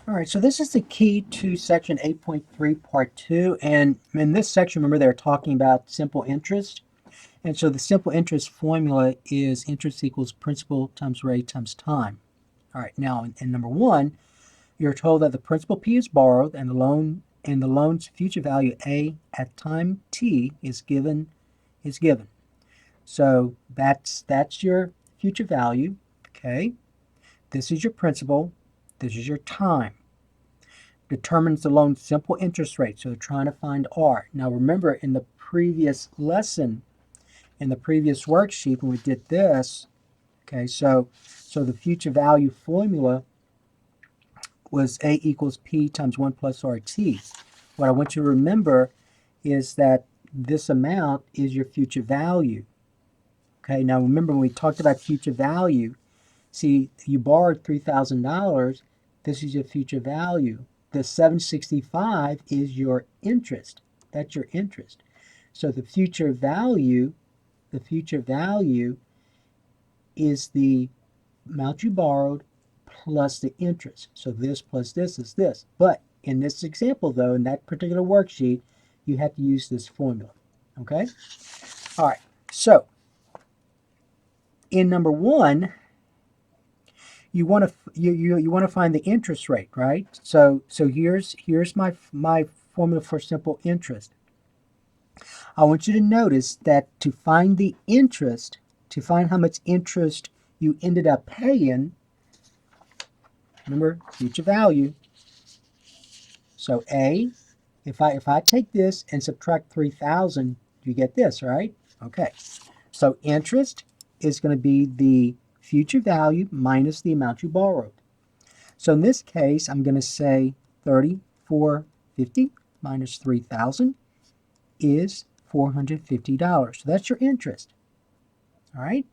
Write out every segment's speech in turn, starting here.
All right, so this is the key to section 8.3, part 2. And in this section, remember, they're talking about simple interest. And so the simple interest formula is interest equals principal times rate times time. All right, now in number 1, you're told that the principal P is borrowed and the loan's future value A at time T is given. So that's your future value. Okay. This is your principal. This is your time. Determines the loan's simple interest rate. So they're trying to find R. Now remember, in the previous lesson, in the previous worksheet, when we did this, okay, so the future value formula was A equals P times 1 plus RT. What I want you to remember is that this amount is your future value. Okay, now remember when we talked about future value, see, you borrowed $3,000. This is your future value. The 765 is your interest. That's your interest. So the future value is the amount you borrowed plus the interest. So this plus this is this. But in this example, though, in that particular worksheet, you have to use this formula. Okay? All right. So in number 1, you want to find the interest rate, right? So here's my formula for simple interest. I want you to notice that to find the interest, to find how much interest you ended up paying, remember future value. So A, if I take this and subtract 3,000, you get this, right? Okay. So interest is going to be the future value minus the amount you borrowed. So in this case, I'm going to say 3,450 minus 3,000 is $450. So that's your interest. All right.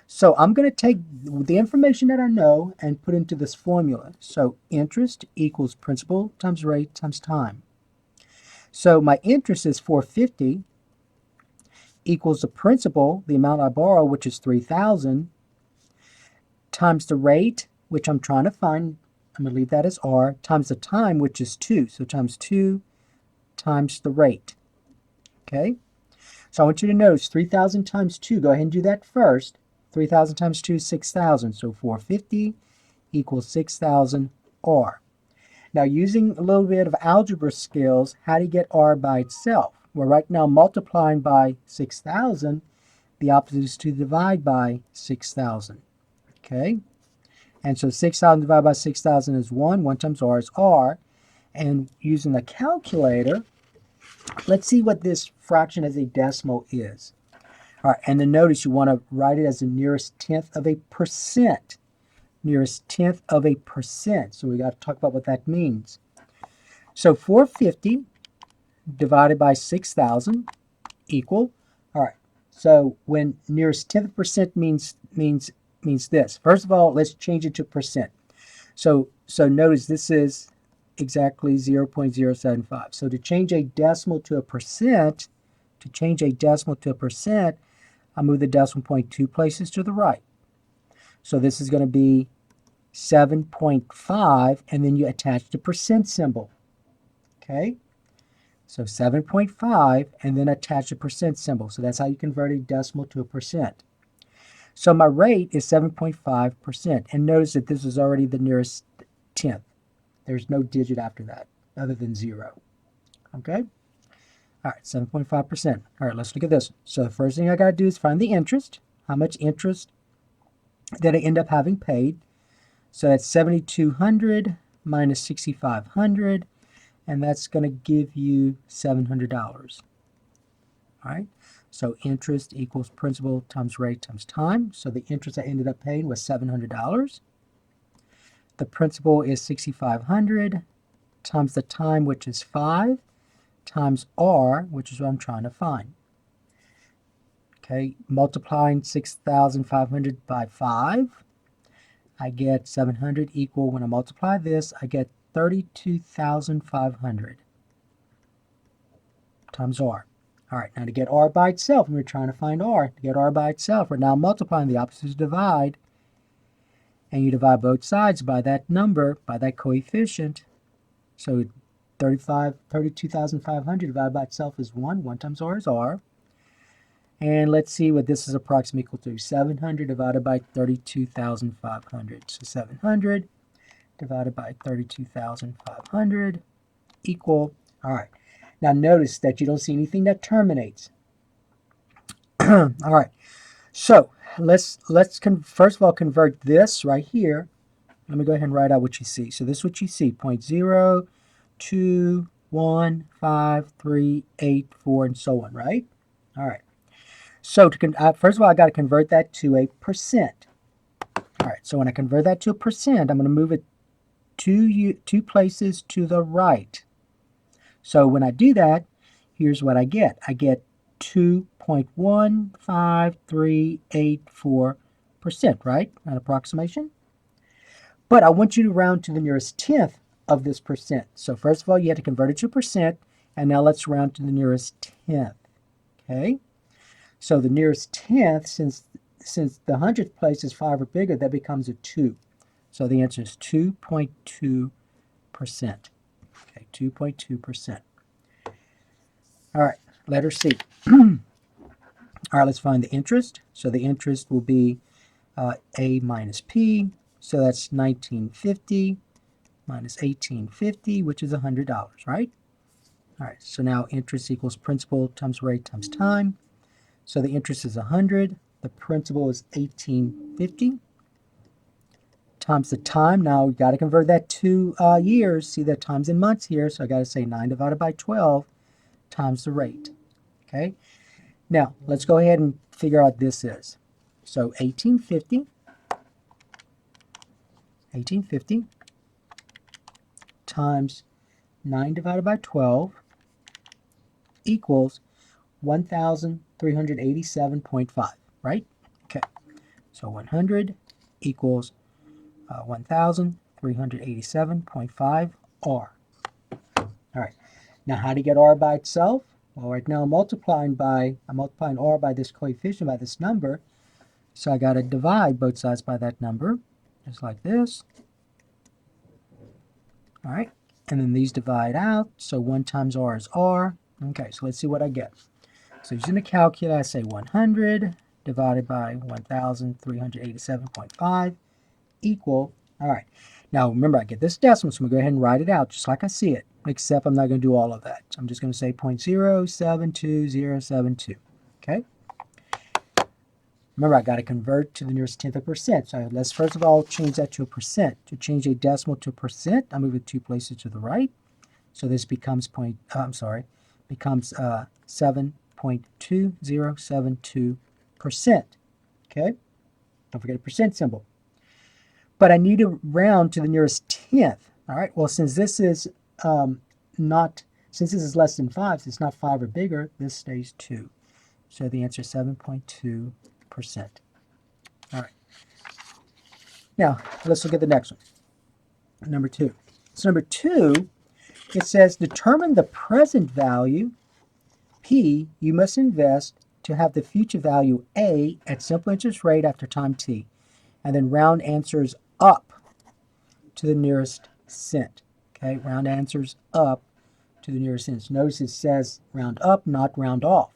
So I'm going to take the information that I know and put into this formula. So interest equals principal times rate times time. So my interest is 450 equals the principal, the amount I borrow, which is 3,000, times the rate, which I'm trying to find. I'm going to leave that as R, times the time, which is 2. So times 2 times the rate. Okay? So I want you to notice 3,000 times 2. Go ahead and do that first. 3,000 times 2 is 6,000. So 450 equals 6,000 R. Now, using a little bit of algebra skills, how do you get R by itself? Well, right now, multiplying by 6,000, the opposite is to divide by 6,000. Okay? And so 6,000 divided by 6,000 is 1. 1 times R is R. And using the calculator, let's see what this fraction as a decimal is. All right, and then notice you want to write it as the nearest tenth of a percent. Nearest tenth of a percent. So we got to talk about what that means. So 450 divided by 6,000 equal. All right, so when nearest tenth of a percent means this. First of all, let's change it to percent. So notice this is exactly 0.075. So to change a decimal to a percent, I move the decimal point 2 places to the right. So this is going to be 7.5, and then you attach the percent symbol. Okay? So 7.5, and then attach the percent symbol. So that's how you convert a decimal to a percent. So my rate is 7.5%. And notice that this is already the nearest tenth. There's no digit after that other than 0. Okay? All right, 7.5%. All right, let's look at this. So the first thing I got to do is find the interest. How much interest did I end up having paid? So that's 7,200 minus 6,500, and that's going to give you $700. All right, so interest equals principal times rate times time. So the interest I ended up paying was $700. The principal is 6,500 times the time, which is 5, times R, which is what I'm trying to find. Okay, multiplying 6,500 by 5, I get 700 equal, when I multiply this, I get 32,500 times R. All right, now to get R by itself, we're trying to find R. To get R by itself, we're now multiplying, the opposite is divide. and you divide both sides by that number, by that coefficient. So 32,500 divided by itself is 1. 1 times r is r. And let's see what this is approximately equal to. 700 divided by 32,500. So 700 divided by 32,500 equal. All right. Now notice that you don't see anything that terminates. All right. So let's first of all convert this right here. Let me go ahead and write out what you see. So this is what you see: 0.02, 1, 5, 3, 8, 4, and so on, right? All right. So first of all, I got to convert that to a percent. All right. So when I convert that to a percent, I'm going to move it two places to the right. So when I do that, here's what I get. I get 2.15384%, right? An approximation. But I want you to round to the nearest tenth of this percent. So first of all, you have to convert it to percent, and now let's round to the nearest tenth. Okay? So the nearest tenth, since the 100th place is 5 or bigger, that becomes a 2. So the answer is 2.2%. Okay, 2.2%. All right, letter C. All right, let's find the interest. So the interest will be A minus P. So that's 1950 minus 1850, which is $100, right? All right, so now interest equals principal times rate times time. So the interest is 100. The principal is 1850 times the time. Now we've got to convert that to years. See that times in months here. So I got to say 9 divided by 12 times the rate. Okay. Now let's go ahead and figure out what this is. So 1850 times 9 divided by 12 equals 1,387.5, right? Okay, so 100 equals 1,387.5 R. All right, now how do you get R by itself? Well, right now I'm multiplying R by this coefficient, by this number, so I got to divide both sides by that number, just like this. All right, and then these divide out, so 1 times R is R. Okay, so let's see what I get. So using the calculator, I say 100 divided by 1,387.5 equal, all right. Now remember, I get this decimal, so I'm going to go ahead and write it out just like I see it, except I'm not going to do all of that. So I'm just going to say 0.072072, okay? Remember, I got to convert to the nearest tenth of percent. So let's first of all change that to a percent. To change a decimal to a percent, I move it 2 places to the right. So this becomes becomes 7.2072%. Okay? Don't forget a percent symbol. But I need to round to the nearest tenth. All right? Well, since this is since this is less than 5, since it's not 5 or bigger, this stays 2. So the answer is 7.2%. All right. Now, let's look at the next one. Number 2. So number 2, it says determine the present value P you must invest to have the future value A at simple interest rate after time T, and then round answers up to the nearest cent. Okay, round answers up to the nearest cent. Notice it says round up, not round off.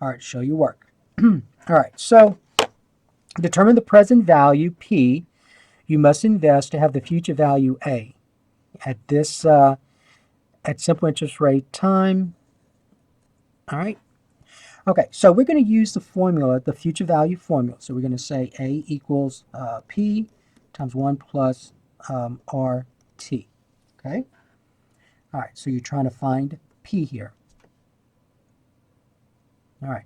All right, show your work. All right, so determine the present value P you must invest to have the future value A at this at simple interest rate time. All right. Okay, so we're going to use the formula, the future value formula. So we're going to say A equals P times 1 plus RT. Okay? All right, so you're trying to find P here. All right.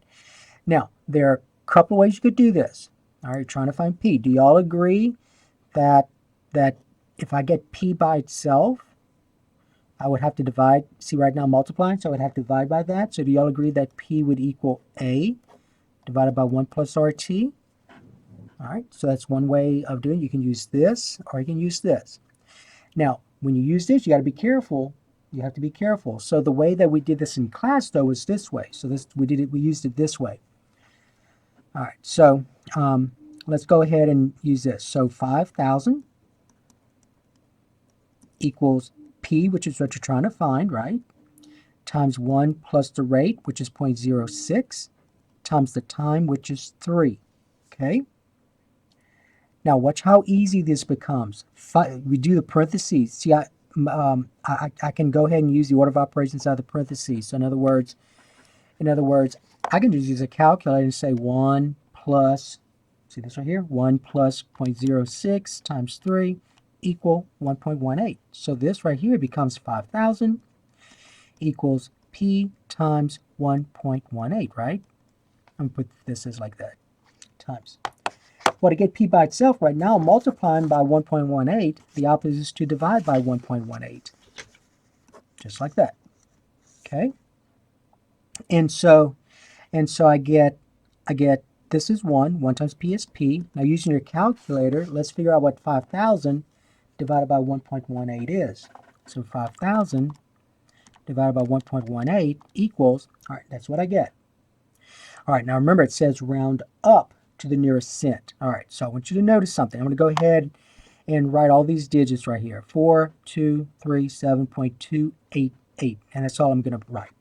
Now, there are a couple of ways you could do this. All right, you're trying to find P. Do you all agree that if I get P by itself, I would have to divide, see right now I'm multiplying, so I would have to divide by that. So do you all agree that P would equal A divided by 1 plus RT? All right, so that's one way of doing it. You can use this or you can use this. Now, when you use this, you got to be careful. You have to be careful. So the way that we did this in class, though, was this way. So we used it this way. All right, so let's go ahead and use this. So 5,000 equals P, which is what you're trying to find, right? Times 1 plus the rate, which is 0.06, times the time, which is 3. Okay? Now watch how easy this becomes. We do the parentheses. See, I can go ahead and use the order of operations out of the parentheses. So in other words, I can just use a calculator and say 1 plus, see this right here, 1 plus 0.06 times 3 equal 1.18. So this right here becomes 5,000 equals P times 1.18, right? I'm going to put this as like that, times. Well, to get P by itself right now, multiplying by 1.18, the opposite is to divide by 1.18. Just like that. Okay? And so I get this is 1 times P is P. Now using your calculator, let's figure out what 5,000 divided by 1.18 is. So 5,000 divided by 1.18 equals, all right, that's what I get. All right, now remember it says round up to the nearest cent. All right, so I want you to notice something. I'm going to go ahead and write all these digits right here. 4,237.288, and that's all I'm going to write.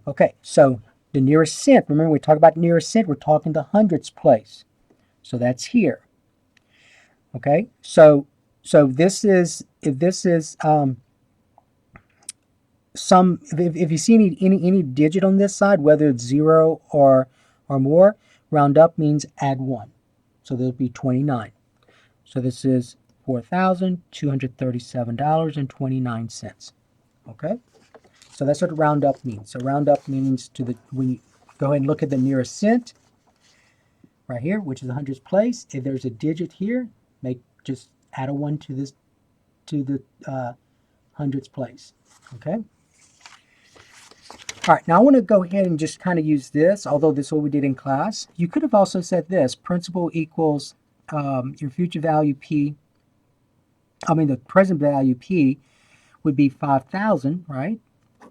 Okay, so the nearest cent, remember we talk about nearest cent, we're talking the hundredths place. So that's here. Okay, so this is, if this is if you see any digit on this side, whether it's 0 or more, round up means add 1. So there'll be 29. So this is $4,237.29. Okay? So that's what round up means. So round up means when you go ahead and look at the nearest cent right here, which is the hundredths place. If there's a digit here, just add a 1 to the hundredths place. Okay? All right, now I want to go ahead and just kind of use this, although this is what we did in class. You could have also said this, principal equals your future value P, the present value P would be 5,000, right,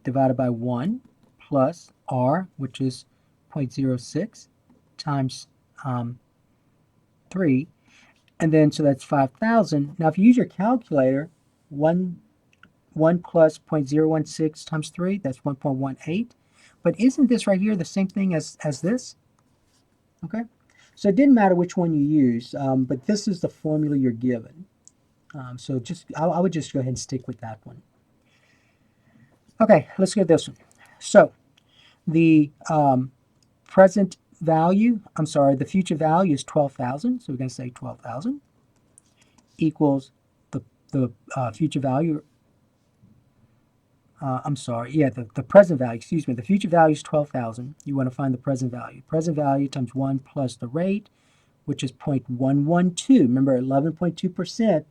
divided by 1 plus R, which is 0.06, times 3. And then, so that's 5,000. Now, if you use your calculator, 1 plus 0.016 times 3, that's 1.18. But isn't this right here the same thing as this? Okay? So it didn't matter which one you use, but this is the formula you're given. So I would just go ahead and stick with that one. Okay, let's go to this one. So the present value, the future value is 12,000. So we're going to say 12,000 equals the future value. The present value, the future value is 12,000. You want to find the present value. Present value times 1 plus the rate, which is 0.112. Remember, 11.2%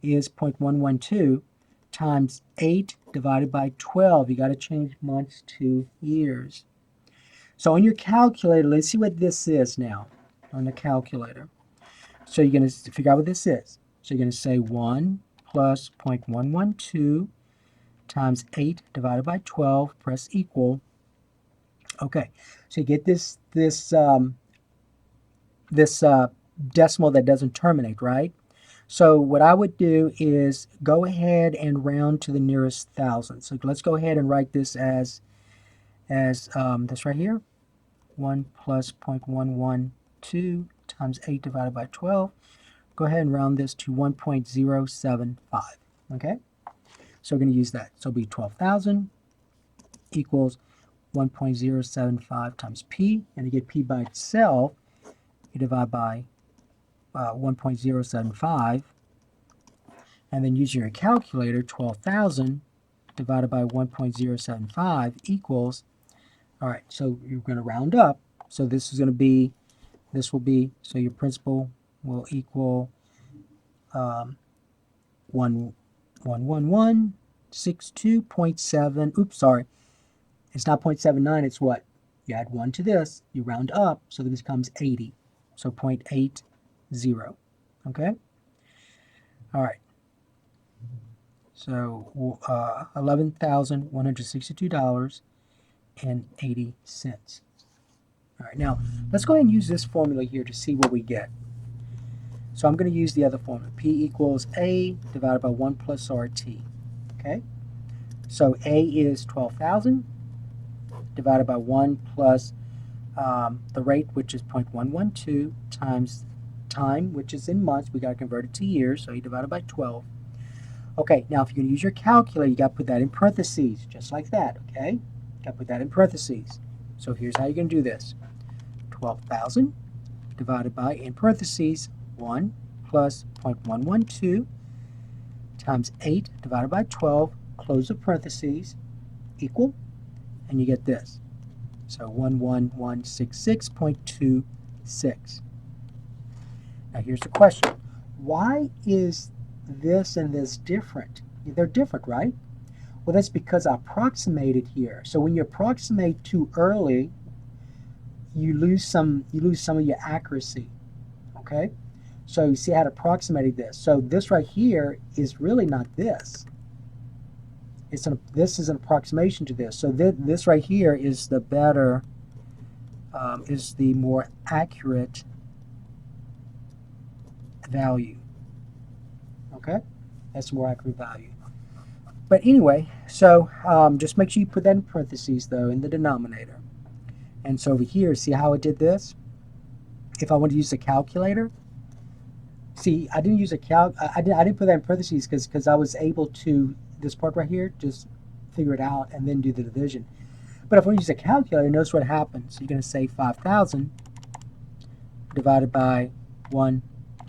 is 0.112 times 8 divided by 12. You got to change months to years. So on your calculator, let's see what this is now on the calculator. So you're going to figure out what this is. So you're going to say 1 plus 0.112 times 8 divided by 12, press equal. Okay, so you get this decimal that doesn't terminate, right? So what I would do is go ahead and round to the nearest thousand. So let's go ahead and write this as this right here. 1 plus 0.112 times 8 divided by 12. Go ahead and round this to 1.075. Okay? So we're going to use that. So it'll be 12,000 equals 1.075 times P. And to get P by itself, you divide by 1.075. And then using your calculator, 12,000 divided by 1.075 equals, all right, so you're going to round up. So this will be, so your principal will equal 11162.7. Oops, sorry. It's not 0.79, it's what? You add 1 to this, you round up, so this becomes 80. So 0.80. Okay? All right. So $11,162.80. All right, now let's go ahead and use this formula here to see what we get. So I'm going to use the other formula. P equals A divided by 1 plus RT. Okay? So A is 12,000 divided by 1 plus the rate, which is 0.112, times time, which is in months. We got to convert it to years, so you divide it by 12. Okay, now if you're going to use your calculator, you got to put that in parentheses, just like that, okay? You got to put that in parentheses. So here's how you're going to do this. 12,000 divided by, in parentheses, 1 plus 0.112 times 8 divided by 12, close the parentheses, equal, and you get this. So 11166.26. Now here's the question. Why is this and this different? They're different, right? Well, that's because I approximated here. So when you approximate too early, you lose some of your accuracy. Okay? So you see how I approximated this. So this right here is really not this. This is an approximation to this. So this right here is the better, is the more accurate value. Okay? That's the more accurate value. But anyway, so just make sure you put that in parentheses, though, in the denominator. And so over here, see how it did this? If I want to use a calculator, see, I didn't use a I didn't put that in parentheses because I was able to, this part right here, just figure it out and then do the division. But if I use a calculator, notice what happens. You're going to say 5,000 divided by 1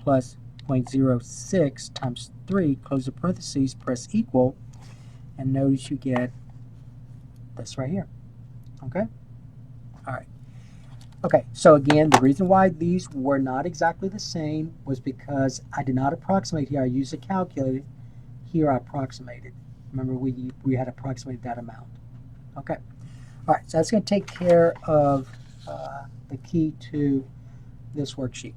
plus 0.06 times 3, close the parentheses, press equal, and notice you get this right here. Okay? All right. Okay, so again, the reason why these were not exactly the same was because I did not approximate here. I used a calculator. Here I approximated. Remember, we had approximated that amount. Okay. All right, so that's going to take care of the key to this worksheet.